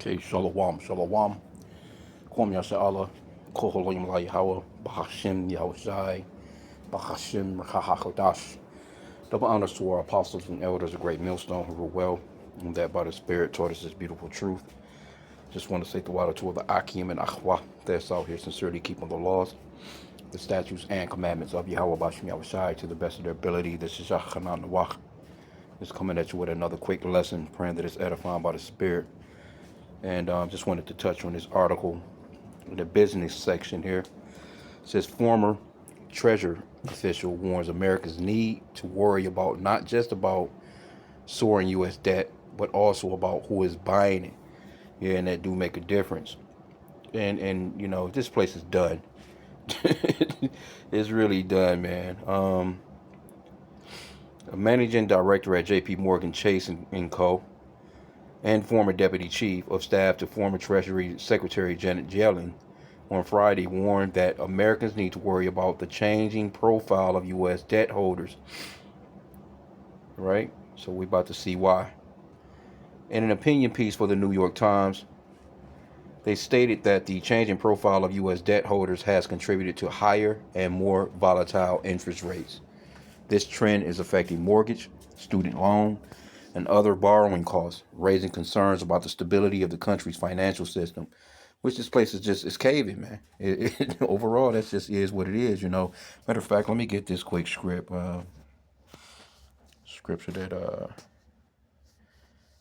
Okay, shalom, shalom. Kwam Yasha Allah, Koholim La Yahweh, Bahashim Yahushai, Bahashim Rahahakodash. Double honors to our apostles and elders, a great millstone who rule well, and that by the Spirit taught us this beautiful truth. Just want to say the water to the H.I.M and Ahwa that's out here sincerely keeping the laws, the statutes, and commandments of Yahweh Bashim Yahushai to the best of their ability. This is Yachanan Nawach. Just coming at you with another quick lesson, praying that it's edifying by the Spirit. And just wanted to touch on this article in the business section here. It says former treasury official warns America's need to worry about not just about soaring U.S. debt, but also about who is buying it. Yeah, and that do make a difference. And you know, this place is done. It's really done, man. A managing director at J.P. Morgan Chase and Co. and former deputy chief of staff to former Treasury Secretary Janet Yellen on Friday warned that Americans need to worry about the changing profile of U.S. debt holders. Right? So we're about to see why. In an opinion piece for the New York Times, they stated that the changing profile of U.S. debt holders has contributed to higher and more volatile interest rates. This trend is affecting mortgage, student loan, and other borrowing costs, raising concerns about the stability of the country's financial system, which this place is caving, man. Overall, that just is what it is, you know. Matter of fact, let me get this quick scripture that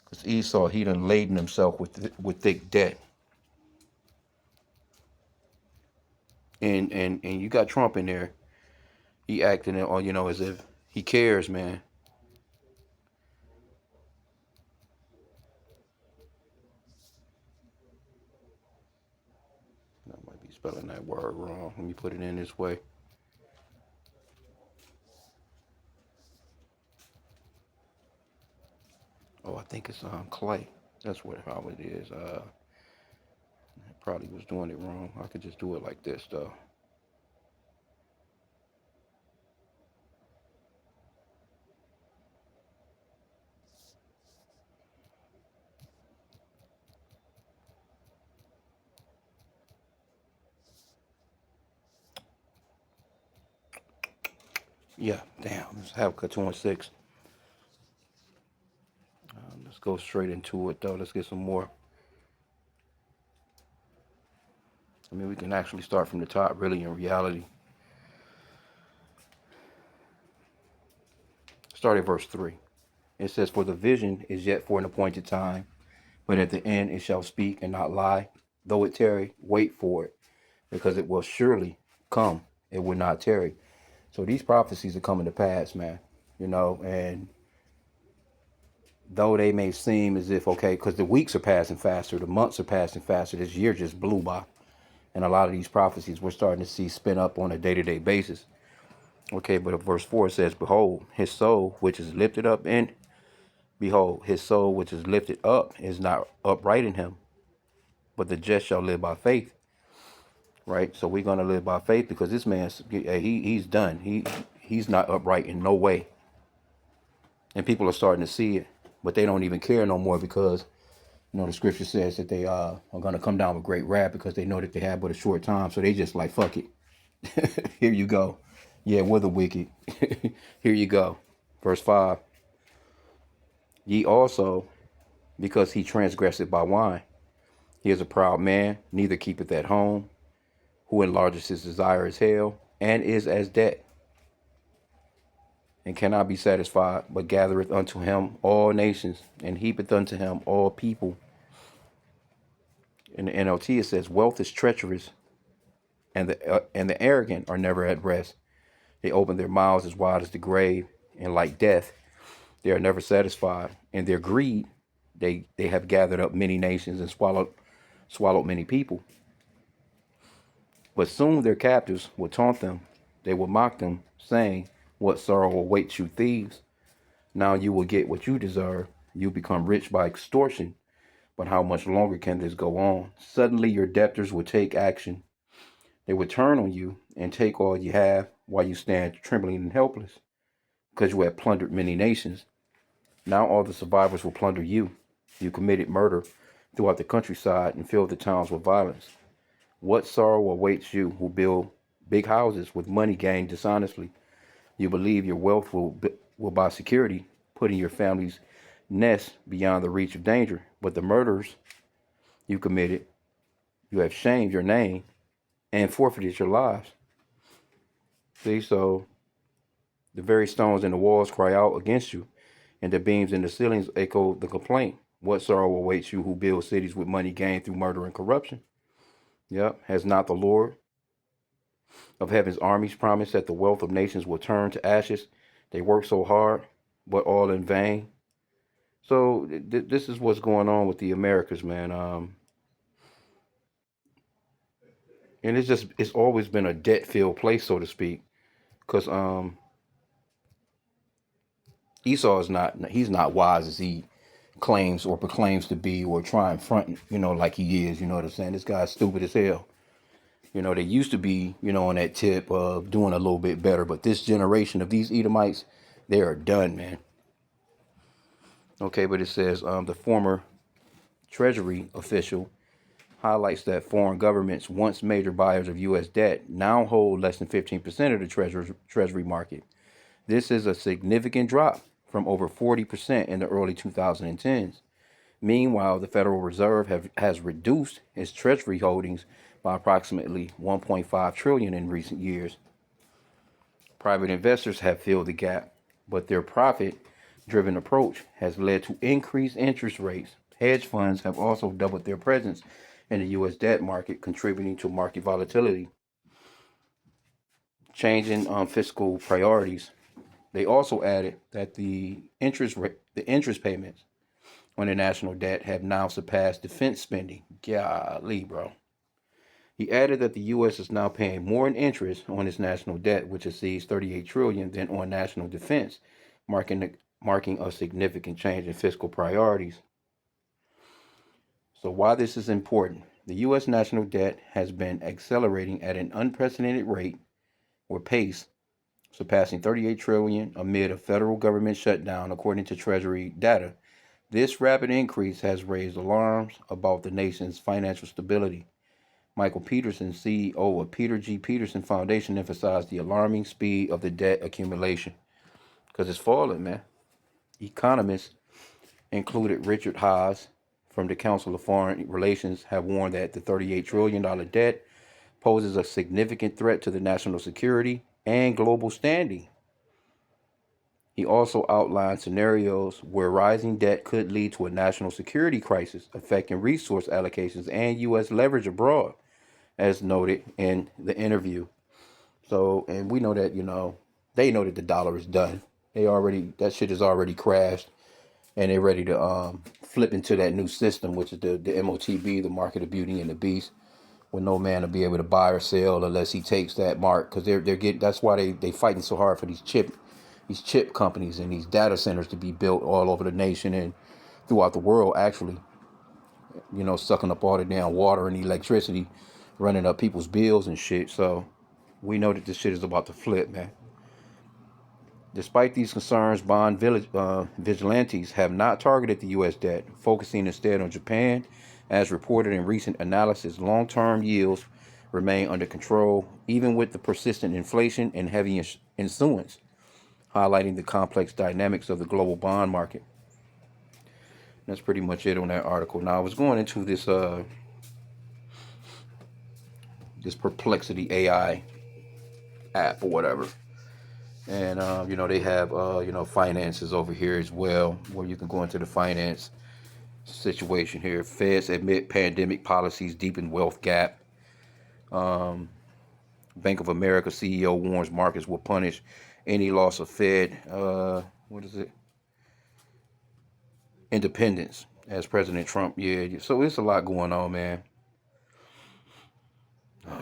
because Esau, he done laden himself with thick debt, and you got Trump in there, he acting on, you know, as if he cares, man. I might be spelling that word wrong. Let me put it in this way. Oh, I think it's Clay. That's how it is. I probably was doing it wrong. I could just do it like this though. Yeah, damn. Let's have cut 26. Let's go straight into it though. Let's get some more. I mean, we can actually start from the top, really, in reality. Start at verse 3. It says, "For the vision is yet for an appointed time, but at the end it shall speak and not lie. Though it tarry, wait for it, because it will surely come. It will not tarry." So these prophecies are coming to pass, man. You know, and though they may seem as if, okay, because the weeks are passing faster, the months are passing faster, this year just blew by. And a lot of these prophecies we're starting to see spin up on a day-to-day basis. Okay, but verse 4 says, "Behold, his soul which is lifted up in, behold, his soul which is lifted up is not upright in him, but the just shall live by faith." Right? So we're gonna live by faith because this man's he's done. He's not upright in no way. And people are starting to see it, but they don't even care no more because you know the scripture says that they are gonna come down with great wrath because they know that they have but a short time. So they just like fuck it. Here you go. Yeah, we're the wicked. Here you go. Verse 5. "Ye also, because he transgressed by wine. He is a proud man, neither keepeth at home, who enlarges his desire as hell, and is as debt, and cannot be satisfied, but gathereth unto him all nations, and heapeth unto him all people." In the NLT it says, "Wealth is treacherous, and the arrogant are never at rest. They open their mouths as wide as the grave, and like death, they are never satisfied. In their greed, they have gathered up many nations and swallowed many people. But soon their captors will taunt them. They will mock them, saying, What sorrow awaits you, thieves? Now you will get what you deserve. You become rich by extortion. But how much longer can this go on? Suddenly your debtors will take action. They will turn on you and take all you have while you stand trembling and helpless, because you have plundered many nations. Now all the survivors will plunder you. You committed murder throughout the countryside and fill the towns with violence. What sorrow awaits you who build big houses with money gained dishonestly? You believe your wealth will buy security, putting your family's nest beyond the reach of danger. But the murders you committed, you have shamed your name and forfeited your lives. See, so the very stones in the walls cry out against you, and the beams in the ceilings echo the complaint. What sorrow awaits you who build cities with money gained through murder and corruption? Yep. Has not the Lord of heaven's armies promised that the wealth of nations will turn to ashes? They work so hard, but all in vain. So this is what's going on with the Americas, man. And it's always been a debt-filled place, so to speak, because Esau is he's not wise as he claims or proclaims to be, or try and front, like he is. You know what I'm saying? This guy's stupid as hell. They used to be, on that tip of doing a little bit better, but this generation of these Edomites, they are done, man. Okay, but it says the former Treasury official highlights that foreign governments, once major buyers of U.S. debt, now hold less than 15% of the Treasury market. This is a significant drop from over 40% in the early 2010s. Meanwhile, the Federal Reserve has reduced its Treasury holdings by approximately 1.5 trillion in recent years. Private investors have filled the gap, but their profit-driven approach has led to increased interest rates. Hedge funds have also doubled their presence in the U.S. debt market, contributing to market volatility. Changing fiscal priorities. They also added that the interest payments on the national debt have now surpassed defense spending. Golly, bro. He added that the U.S. is now paying more in interest on its national debt, which exceeds 38 trillion, than on national defense, marking a significant change in fiscal priorities. So, why this is important? The U.S. national debt has been accelerating at an unprecedented rate or pace, surpassing 38 trillion amid a federal government shutdown, according to Treasury data. This rapid increase has raised alarms about the nation's financial stability. Michael Peterson, CEO of Peter G. Peterson Foundation, emphasized the alarming speed of the debt accumulation because it's falling, man. Economists, included Richard Haas from the Council of Foreign Relations, have warned that the $38 trillion debt poses a significant threat to the national security and global standing. He also outlined scenarios where rising debt could lead to a national security crisis, affecting resource allocations and U.S. leverage abroad, as noted in the interview. So, and we know that, they know that the dollar is done. That shit has already crashed, and they're ready to flip into that new system, which is the MOTB, the market of beauty and the beast, with no man to be able to buy or sell unless he takes that mark. Because they're getting, that's why they fighting so hard for these chip companies and these data centers to be built all over the nation and throughout the world, actually, sucking up all the damn water and electricity, running up people's bills and shit. So we know that this shit is about to flip, man. Despite these concerns, vigilantes have not targeted the U.S. debt, focusing instead on Japan. As reported in recent analysis, long-term yields remain under control, even with the persistent inflation and heavy issuance, highlighting the complex dynamics of the global bond market. That's pretty much it on that article. Now, I was going into this Perplexity AI app or whatever. And they have finances over here as well, where you can go into the finance situation here. Feds admit pandemic policies deepen wealth gap. Bank of America CEO warns markets will punish any loss of Fed what is it? Independence, as President Trump. Yeah, so it's a lot going on, man.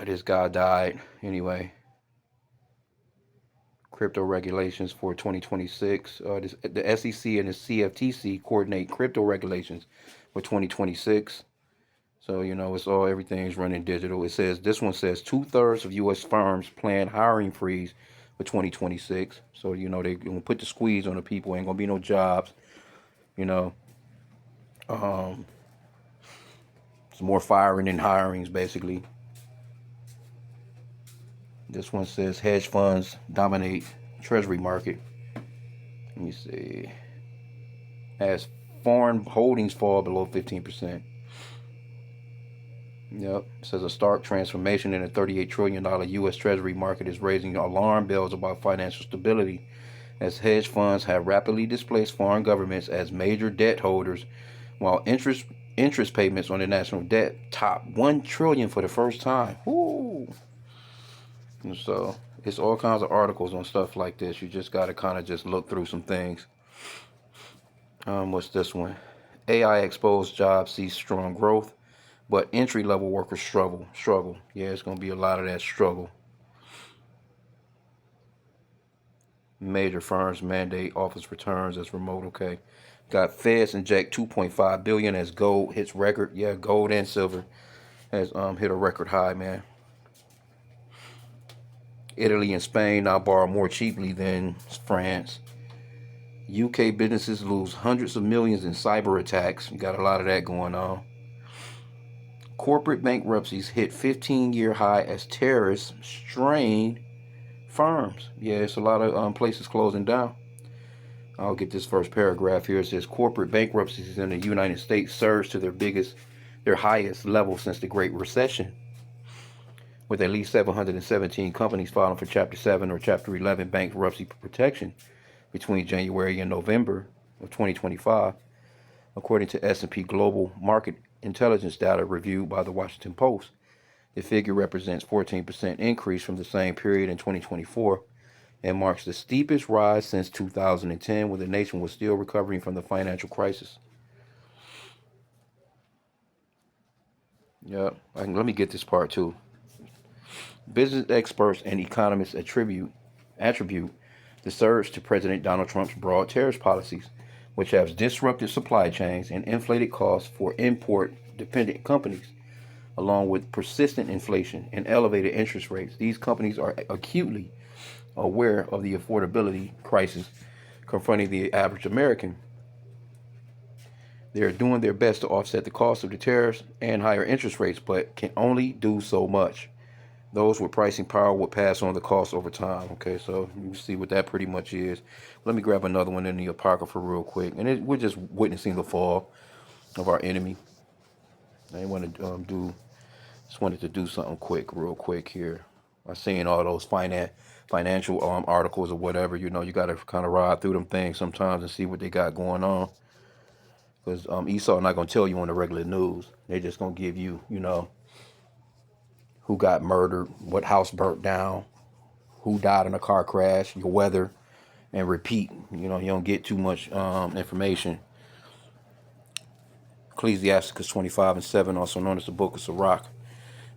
This guy died anyway. Crypto regulations for 2026. The SEC and the CFTC coordinate crypto regulations for 2026. So, everything's running digital. This one says 2/3 of U.S. firms plan hiring freeze for 2026. So, they're going to put the squeeze on the people. Ain't going to be no jobs, you know. Um, Some more firing and hirings, basically. This one says hedge funds dominate treasury market. Let me see. As foreign holdings fall below 15%. Yep. It says a stark transformation in a $38 trillion U.S. Treasury market is raising alarm bells about financial stability, as hedge funds have rapidly displaced foreign governments as major debt holders, while interest payments on the national debt top $1 trillion for the first time. Woo! And so it's all kinds of articles on stuff like this. You just got to kind of just look through some things. What's this one? AI exposed jobs see strong growth, but entry-level workers struggle. Yeah, it's going to be a lot of that struggle. Major firms mandate office returns as remote. Okay. Got Feds inject 2.5 billion as gold hits record. Yeah, gold and silver has hit a record high, man. Italy and Spain now borrow more cheaply than France. UK businesses lose hundreds of millions in cyber attacks. You got a lot of that going on. Corporate bankruptcies hit 15-year high as terrorists strain firms. Yeah, it's a lot of places closing down. I'll get this first paragraph here. It says corporate bankruptcies in the United States surged to their highest level since the Great Recession, with at least 717 companies filing for Chapter 7 or Chapter 11 bankruptcy protection between January and November of 2025, according to S&P Global Market Intelligence data reviewed by the Washington Post. The figure represents 14% increase from the same period in 2024 and marks the steepest rise since 2010, when the nation was still recovering from the financial crisis. Yeah, let me get this part too. Business experts and economists attribute the surge to President Donald Trump's broad tariff policies, which have disrupted supply chains and inflated costs for import-dependent companies, along with persistent inflation and elevated interest rates. These companies are acutely aware of the affordability crisis confronting the average American. They are doing their best to offset the cost of the tariffs and higher interest rates, but can only do so much. Those with pricing power will pass on the cost over time. Okay, so you see what that pretty much is. Let me grab another one in the Apocrypha real quick. And we're just witnessing the fall of our enemy. I want to just wanted to do something real quick here. I seen all those financial articles or whatever. You know, you got to kind of ride through them things sometimes and see what they got going on. Because Esau not going to tell you on the regular news. They're just going to give you, who got murdered, what house burnt down, who died in a car crash, your weather, and repeat. You don't get too much information. Ecclesiasticus 25:7, also known as the Book of Sirach.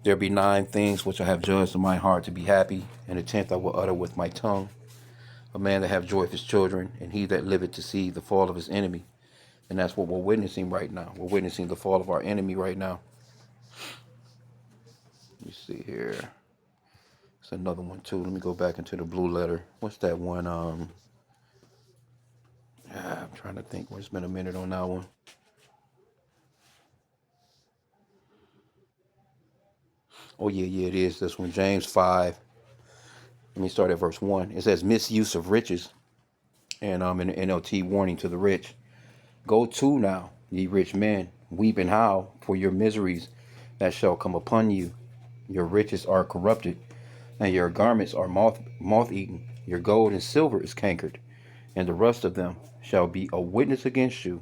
There be 9 things which I have judged in my heart to be happy, and the 10th I will utter with my tongue. A man that have joy of his children, and he that liveth to see the fall of his enemy. And that's what we're witnessing right now. We're witnessing the fall of our enemy right now. Let me see here. It's another one too. Let me go back into the blue letter. What's that one? I'm trying to think. It's been a minute on that one. Oh yeah, it is this one. James 5. Let me start at verse 1. It says misuse of riches. And in the NLT, warning to the rich. Go to now, ye rich men, weep and howl for your miseries that shall come upon you. Your riches are corrupted, and your garments are moth-eaten. Your gold and silver is cankered, and the rust of them shall be a witness against you,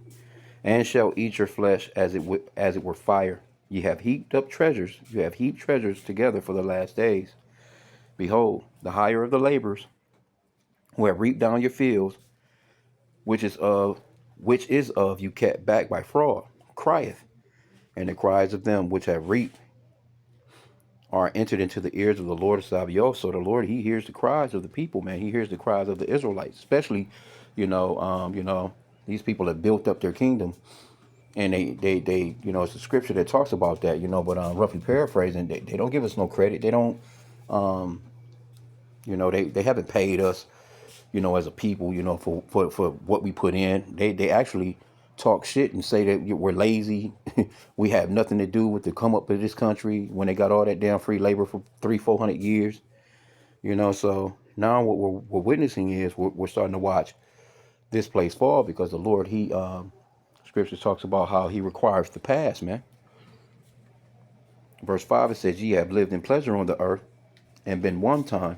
and shall eat your flesh as it were fire. You have heaped treasures together for the last days. Behold, the hire of the laborers who have reaped down your fields, which is of you kept back by fraud, crieth, and the cries of them which have reaped are entered into the ears of the Lord of Sabaoth. So the Lord, He hears the cries of the people, man. He hears the cries of the Israelites, especially, these people have built up their kingdom, and they it's a scripture that talks about that, but roughly paraphrasing, they don't give us no credit. They don't, they haven't paid us, as a people, for what we put in. They actually talk shit and say that we're lazy. We have nothing to do with the come up of this country when they got all that damn free labor for 300-400 years. So now what we're witnessing is we're starting to watch this place fall because the Lord, Scripture talks about how he requires the past, man. Verse 5, it says, ye have lived in pleasure on the earth and been one time.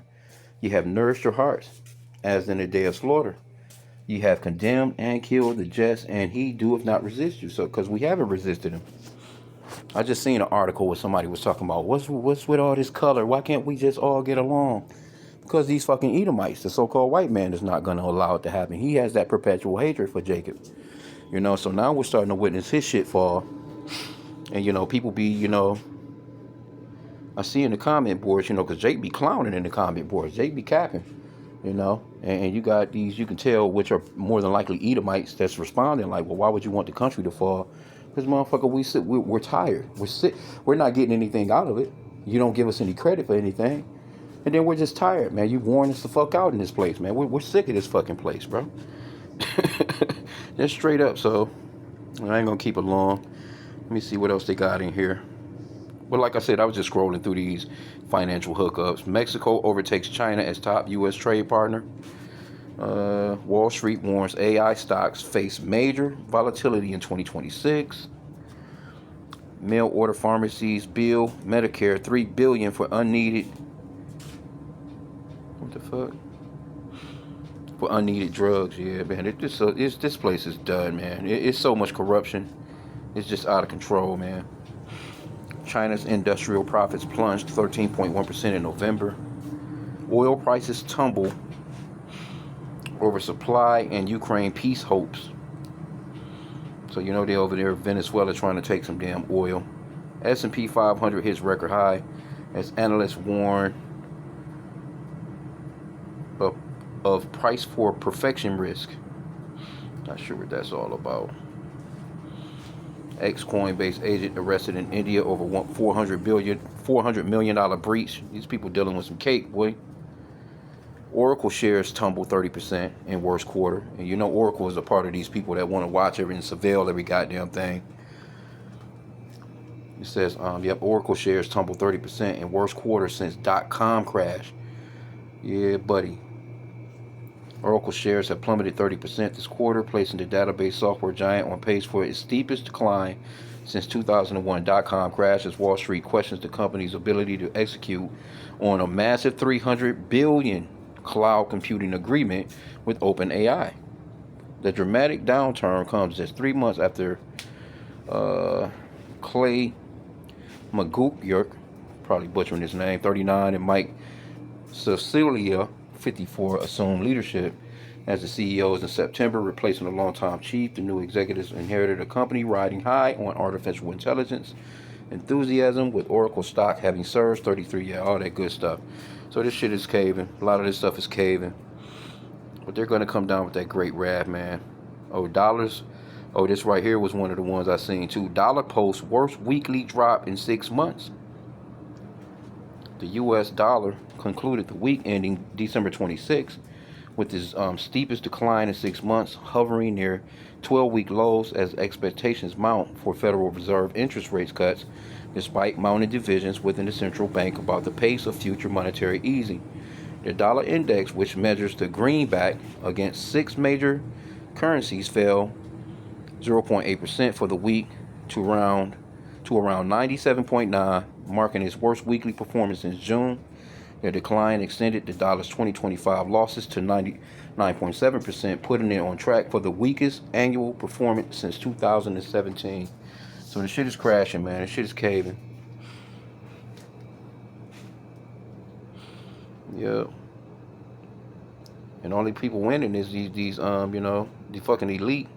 Ye have nourished your hearts as in the day of slaughter. Ye have condemned and killed the just, and he doeth not resist you. So, because we haven't resisted him. I just seen an article where somebody was talking about what's with all this color? Why can't we just all get along? Because these fucking Edomites, the so-called white man, is not going to allow it to happen. He has that perpetual hatred for Jacob. So now we're starting to witness his shit fall. And, people be, I see in the comment boards, because Jake be clowning in the comment boards. Jake be capping, and you got these, you can tell, which are more than likely Edomites that's responding like, well, why would you want the country to fall? Because, motherfucker, we're tired. We're not getting anything out of it. You don't give us any credit for anything. And then we're just tired, man. You worn us the fuck out in this place, man. We're sick of this fucking place, bro. Just straight up. So I ain't gonna keep it long. Let me see what else they got in here. But like I said, I was just scrolling through these financial hookups. Mexico overtakes China as top U.S. trade partner. Wall Street warns AI stocks face major volatility in 2026. Mail order pharmacies bill Medicare $3 billion for unneeded. What the fuck? For unneeded drugs. Yeah, man. This place is done, man. It's so much corruption. It's just out of control, man. China's industrial profits plunged 13.1% in November. Oil prices tumble over supply and Ukraine peace hopes. So they're over there, Venezuela, trying to take some damn oil. S&P 500 hits record high as analysts warn of price for perfection risk. Not sure what that's all about. Ex-Coinbase agent arrested in India over $400 million breach. These people dealing with some cake, boy. Oracle shares tumble 30% in worst quarter. And Oracle is a part of these people that want to watch and surveil every goddamn thing. It says, Oracle shares tumble 30% in worst quarter since .com crash. Yeah, buddy. Oracle shares have plummeted 30% this quarter, placing the database software giant on pace for its steepest decline since 2001 .com crash, as Wall Street questions the company's ability to execute on a massive $300 billion cloud computing agreement with OpenAI. The dramatic downturn comes just 3 months after Clay Magoukyuk, probably butchering his name, 39, and Mike Cecilia, 54, assumed leadership as the CEOs in September, replacing the longtime chief. The new executives inherited a company riding high on artificial intelligence enthusiasm, with Oracle stock having surged 33. Yeah, all that good stuff. So this shit is caving. A lot of this stuff is caving. But they're going to come down with that great wrath, man. Dollars. This right here was one of the ones I seen too. Dollar posts worst weekly drop in 6 months. The U.S. dollar concluded the week ending December 26 with its steepest decline in 6 months, hovering near 12-week lows as expectations mount for Federal Reserve interest rate cuts, despite mounting divisions within the central bank about the pace of future monetary easing. The dollar index, which measures the greenback against 6 major currencies, fell 0.8% for the week to around 97.9, marking its worst weekly performance since June. The decline extended the dollar's 2025 losses to 99.7%, putting it on track for the weakest annual performance since 2017. So the shit is crashing, man. The shit is caving. Yeah. And only people winning is these the fucking elite.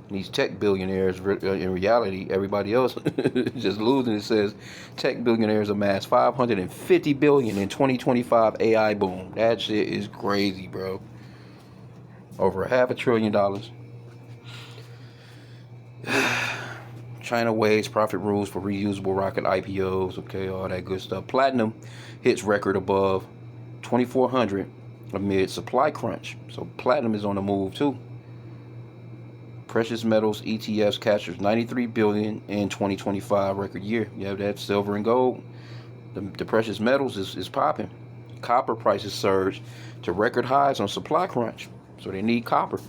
These tech billionaires. In reality, everybody else just losing. It says tech billionaires amass $550 billion in 2025 AI boom. That shit is crazy, bro. Over $500 billion. China waives profit rules for reusable rocket IPOs. Okay, all that good stuff. Platinum hits record above 2,400 amid supply crunch. So platinum is on the move too. Precious metals ETFs captures 93 billion in 2025 record year. You have that silver and gold. The precious metals is popping. Copper prices surge to record highs on supply crunch, so they need copper.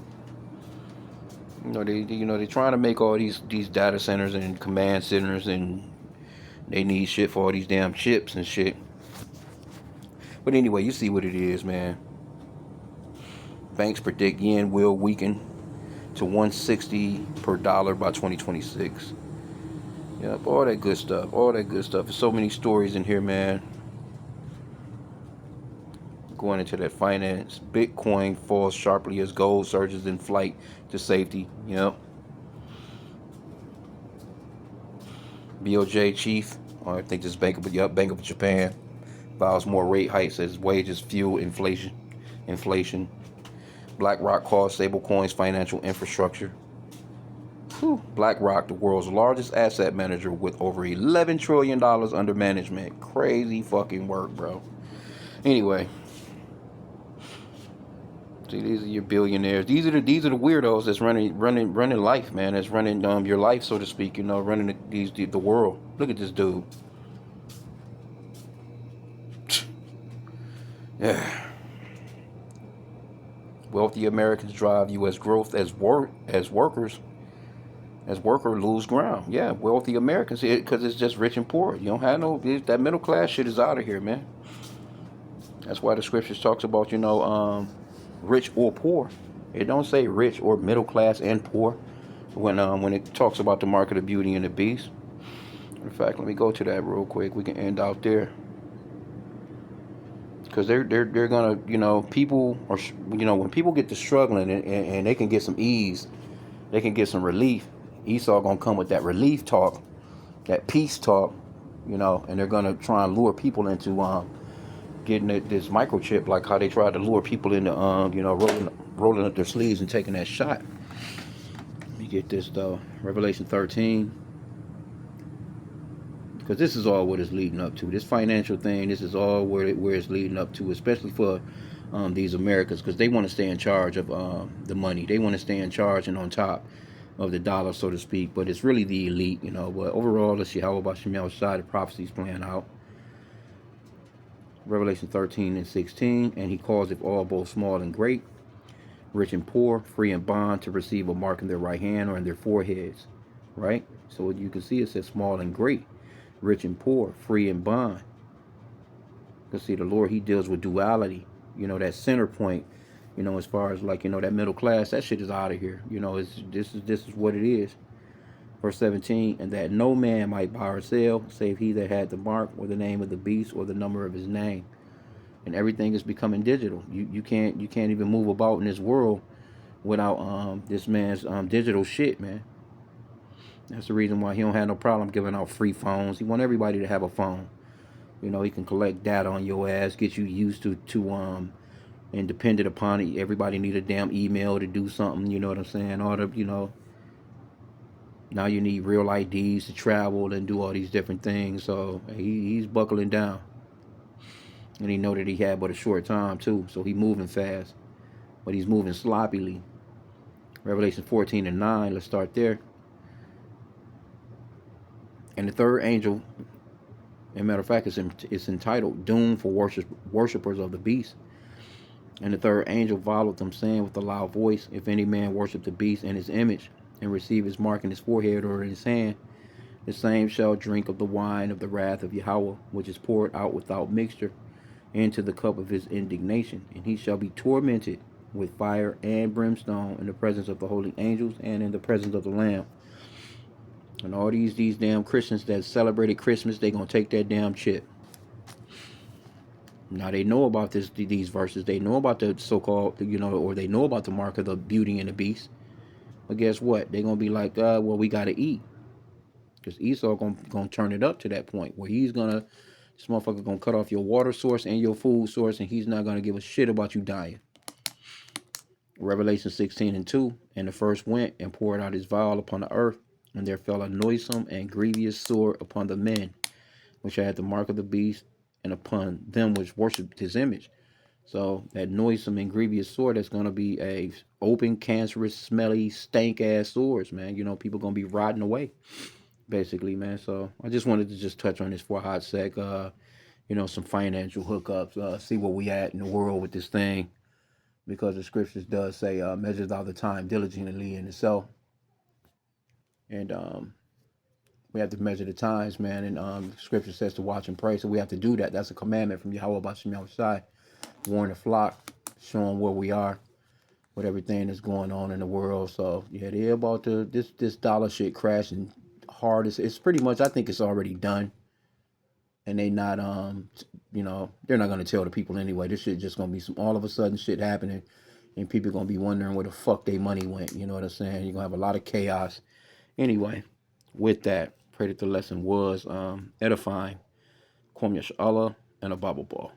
They're trying to make all these data centers and command centers, and they need shit for all these damn chips and shit. But anyway, you see what it is, man. Banks predict yen will weaken to 160 per dollar by 2026. Yep, all that good stuff. All that good stuff. There's so many stories in here, man. Going into that finance. Bitcoin falls sharply as gold surges in flight to safety. Yep. BOJ chief, or I think this Bank of Japan, vows more rate hikes as wages fuel inflation. BlackRock calls stablecoins financial infrastructure. BlackRock, the world's largest asset manager with over $11 trillion under management. Crazy fucking work, bro. Anyway, see, these are your billionaires. These are the weirdos that's running life, man. That's running your life, so to speak. Running the world. Look at this dude. Yeah. Wealthy Americans drive U.S. growth as workers lose ground. Yeah, wealthy Americans, because it's just rich and poor. You don't have that middle class shit is out of here, man. That's why the scriptures talks about, rich or poor. It don't say rich or middle class and poor when it talks about the mark of the beauty and the beast. In fact, let me go to that real quick. We can end out there. Because they're gonna, people are, when people get to struggling and they can get some ease, they can get some relief. Esau gonna come with that relief talk, that peace talk, and they're gonna try and lure people into getting this microchip, like how they tried to lure people into rolling up their sleeves and taking that shot. Let me get this though, Revelation 13, because this is all what it's leading up to. This financial thing, this is all where it's leading up to, especially for these Americans, because they want to stay in charge of the money. They want to stay in charge and on top of the dollar, so to speak. But it's really the elite, But overall, let's see how about Shemel's side, the prophecies playing out. Revelation 13 and 16, and he calls it all, both small and great, rich and poor, free and bond, to receive a mark in their right hand or in their foreheads. Right? So you can see it says small and great, rich and poor, free and bond. You can see the Lord, he deals with duality. That center point, as far as like, that middle class, that shit is out of here. This is what it is. Verse 17, and that no man might buy or sell, save he that had the mark or the name of the beast or the number of his name. And everything is becoming digital. You can't even move about in this world without this man's digital shit, man. That's the reason why he don't have no problem giving out free phones. He want everybody to have a phone. He can collect data on your ass, get you used to and dependent upon it. Everybody need a damn email to do something, you know what I'm saying? All the, now you need real IDs to travel and do all these different things. So he's buckling down. And he know that he had but a short time too. So he's moving fast. But he's moving sloppily. Revelation 14 and 9, let's start there. And the third angel, as a matter of fact, it's entitled Doom for Worshippers of the Beast. And the third angel followed them, saying with a loud voice, if any man worship the beast and his image, and receive his mark in his forehead or in his hand, the same shall drink of the wine of the wrath of Yahweh, which is poured out without mixture into the cup of his indignation. And he shall be tormented with fire and brimstone in the presence of the holy angels and in the presence of the Lamb. And all these damn Christians that celebrated Christmas, they gonna take that damn chip. Now they know about these verses. They know about the so-called, or they know about the mark of the beauty and the beast. But guess what? They're gonna be like, well, we gotta eat, because Esau gonna turn it up to that point where this motherfucker gonna cut off your water source and your food source, and he's not gonna give a shit about you dying. Revelation 16 and 2, and the first went and poured out his vial upon the earth, and there fell a noisome and grievous sword upon the men which had the mark of the beast, and upon them which worshipped his image. So that noisome and grievous sword, that's gonna be a open, cancerous, smelly, stank ass swords, man. You know, people gonna be rotting away, basically, man. So I just wanted to just touch on this for a hot sec. You know, some financial hookups. See where we at in the world with this thing, because the scriptures does say, measures all the time diligently in itself, and we have to measure the times, man. And scripture says to watch and pray, so we have to do that. That's a commandment from Yahweh Bashim Shai. Warn the flock, showing where we are with everything that's going on in the world. So yeah, they're about to this dollar shit crashing hard. It's pretty much, I think it's already done, and they not you know, they're not gonna tell the people anyway. This shit just gonna be some all of a sudden shit happening, and people gonna be wondering where the fuck their money went. You know what I'm saying? You're gonna have a lot of chaos. Anyway, with that, pray that the lesson was edifying. Kwam Yashala and a Bible ball.